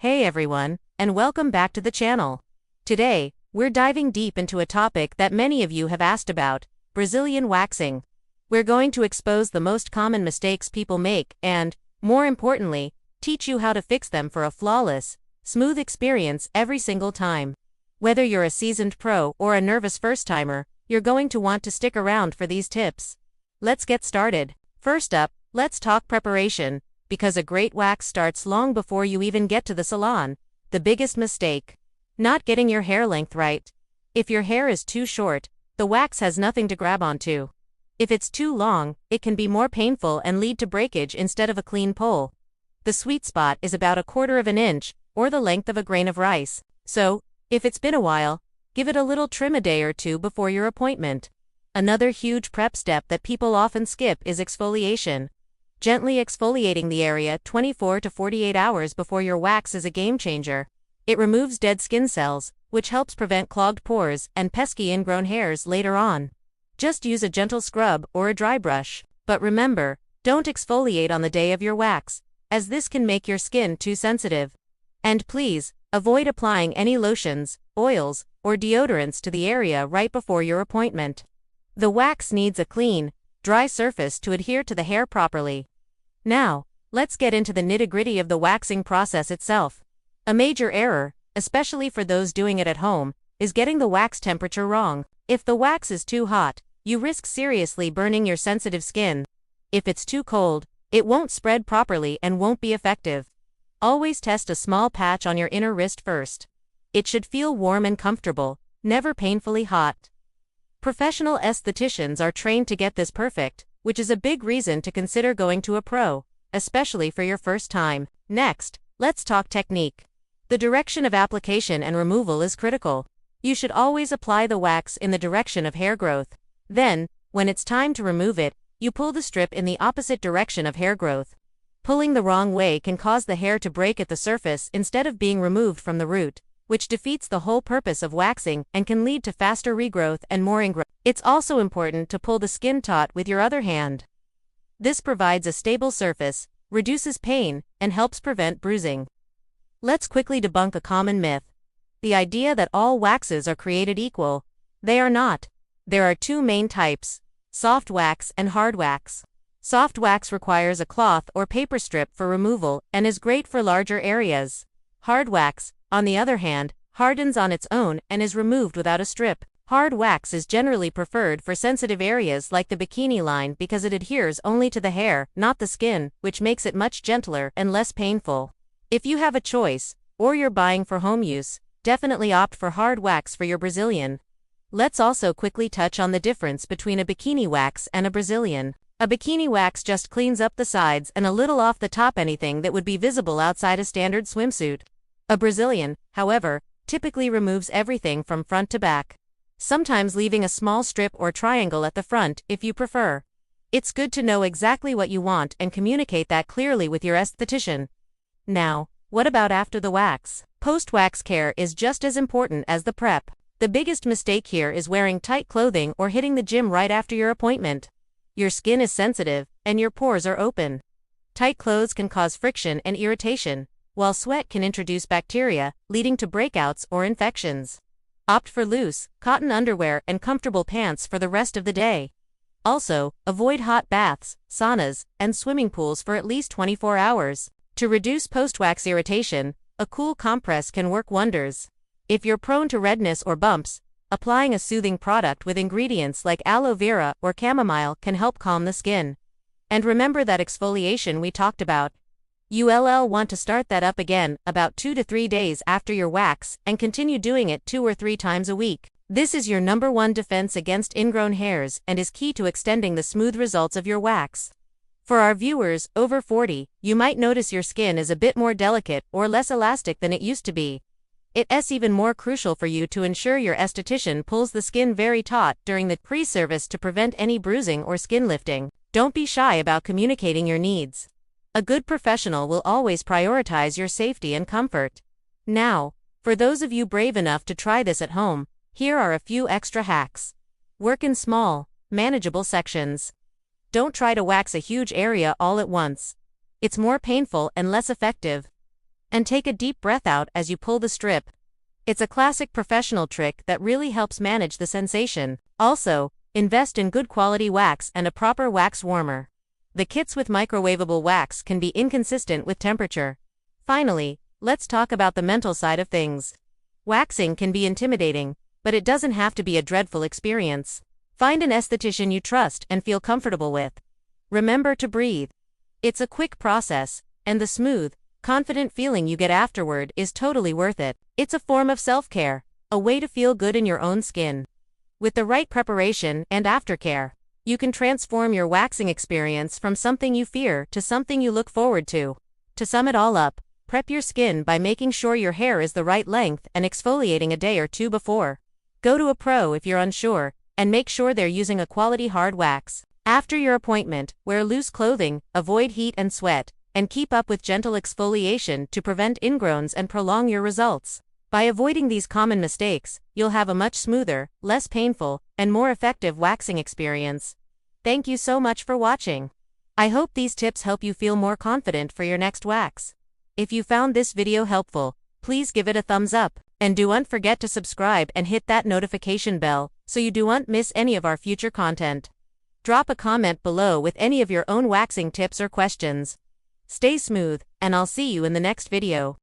Hey everyone, and welcome back to the channel. Today, we're diving deep into a topic that many of you have asked about, Brazilian waxing. We're going to expose the most common mistakes people make and, more importantly, teach you how to fix them for a flawless, smooth experience every single time. Whether you're a seasoned pro or a nervous first-timer, you're going to want to stick around for these tips. Let's get started. First up, let's talk preparation. Because a great wax starts long before you even get to the salon. The biggest mistake: not getting your hair length right. If your hair is too short, the wax has nothing to grab onto. If it's too long, it can be more painful and lead to breakage instead of a clean pull. The sweet spot is about 1/4 of an inch, or the length of a grain of rice. So, if it's been a while, give it a little trim a day or two before your appointment. Another huge prep step that people often skip is exfoliation. Gently exfoliating the area 24 to 48 hours before your wax is a game changer. It removes dead skin cells, which helps prevent clogged pores and pesky ingrown hairs later on. Just use a gentle scrub or a dry brush. But remember, don't exfoliate on the day of your wax, as this can make your skin too sensitive. And please, avoid applying any lotions, oils, or deodorants to the area right before your appointment. The wax needs a clean, dry surface to adhere to the hair properly. Now, let's get into the nitty-gritty of the waxing process itself. A major error, especially for those doing it at home, is getting the wax temperature wrong. If the wax is too hot, you risk seriously burning your sensitive skin. If it's too cold, it won't spread properly and won't be effective. Always test a small patch on your inner wrist first. It should feel warm and comfortable, never painfully hot. Professional estheticians are trained to get this perfect, which is a big reason to consider going to a pro, especially for your first time. Next, let's talk technique. The direction of application and removal is critical. You should always apply the wax in the direction of hair growth. Then, when it's time to remove it, you pull the strip in the opposite direction of hair growth. Pulling the wrong way can cause the hair to break at the surface instead of being removed from the root, which defeats the whole purpose of waxing and can lead to faster regrowth and more ingrowth. It's also important to pull the skin taut with your other hand. This provides a stable surface, reduces pain, and helps prevent bruising. Let's quickly debunk a common myth: the idea that all waxes are created equal. They are not. There are two main types: soft wax and hard wax. Soft wax requires a cloth or paper strip for removal and is great for larger areas. Hard wax, on the other hand, hardens on its own and is removed without a strip. Hard wax is generally preferred for sensitive areas like the bikini line because it adheres only to the hair, not the skin, which makes it much gentler and less painful. If you have a choice, or you're buying for home use, definitely opt for hard wax for your Brazilian. Let's also quickly touch on the difference between a bikini wax and a Brazilian. A bikini wax just cleans up the sides and a little off the top anything that would be visible outside a standard swimsuit. A Brazilian, however, typically removes everything from front to back, sometimes leaving a small strip or triangle at the front if you prefer. It's good to know exactly what you want and communicate that clearly with your esthetician. Now, what about after the wax? Post-wax care is just as important as the prep. The biggest mistake here is wearing tight clothing or hitting the gym right after your appointment. Your skin is sensitive, and your pores are open. Tight clothes can cause friction and irritation, while sweat can introduce bacteria, leading to breakouts or infections. Opt for loose, cotton underwear and comfortable pants for the rest of the day. Also, avoid hot baths, saunas, and swimming pools for at least 24 hours. To reduce post-wax irritation, a cool compress can work wonders. If you're prone to redness or bumps, applying a soothing product with ingredients like aloe vera or chamomile can help calm the skin. And remember that exfoliation we talked about. You'll want to start that up again about 2 to 3 days after your wax and continue doing it 2 or 3 times a week. This is your #1 defense against ingrown hairs and is key to extending the smooth results of your wax. For our viewers over 40, you might notice your skin is a bit more delicate or less elastic than it used to be. It's even more crucial for you to ensure your esthetician pulls the skin very taut during the pre-service to prevent any bruising or skin lifting. Don't be shy about communicating your needs. A good professional will always prioritize your safety and comfort. Now, for those of you brave enough to try this at home, here are a few extra hacks. Work in small, manageable sections. Don't try to wax a huge area all at once. It's more painful and less effective. And take a deep breath out as you pull the strip. It's a classic professional trick that really helps manage the sensation. Also, invest in good quality wax and a proper wax warmer. The kits with microwavable wax can be inconsistent with temperature. Finally, let's talk about the mental side of things. Waxing can be intimidating, but it doesn't have to be a dreadful experience. Find an esthetician you trust and feel comfortable with. Remember to breathe. It's a quick process, and the smooth, confident feeling you get afterward is totally worth it. It's a form of self-care, a way to feel good in your own skin. With the right preparation and aftercare, you can transform your waxing experience from something you fear to something you look forward to. To sum it all up, prep your skin by making sure your hair is the right length and exfoliating a day or two before. Go to a pro if you're unsure, and make sure they're using a quality hard wax. After your appointment, wear loose clothing, avoid heat and sweat, and keep up with gentle exfoliation to prevent ingrowns and prolong your results. By avoiding these common mistakes, you'll have a much smoother, less painful, and more effective waxing experience. Thank you so much for watching. I hope these tips help you feel more confident for your next wax. If you found this video helpful, please give it a thumbs up, and don't forget to subscribe and hit that notification bell so you don't miss any of our future content. Drop a comment below with any of your own waxing tips or questions. Stay smooth, and I'll see you in the next video.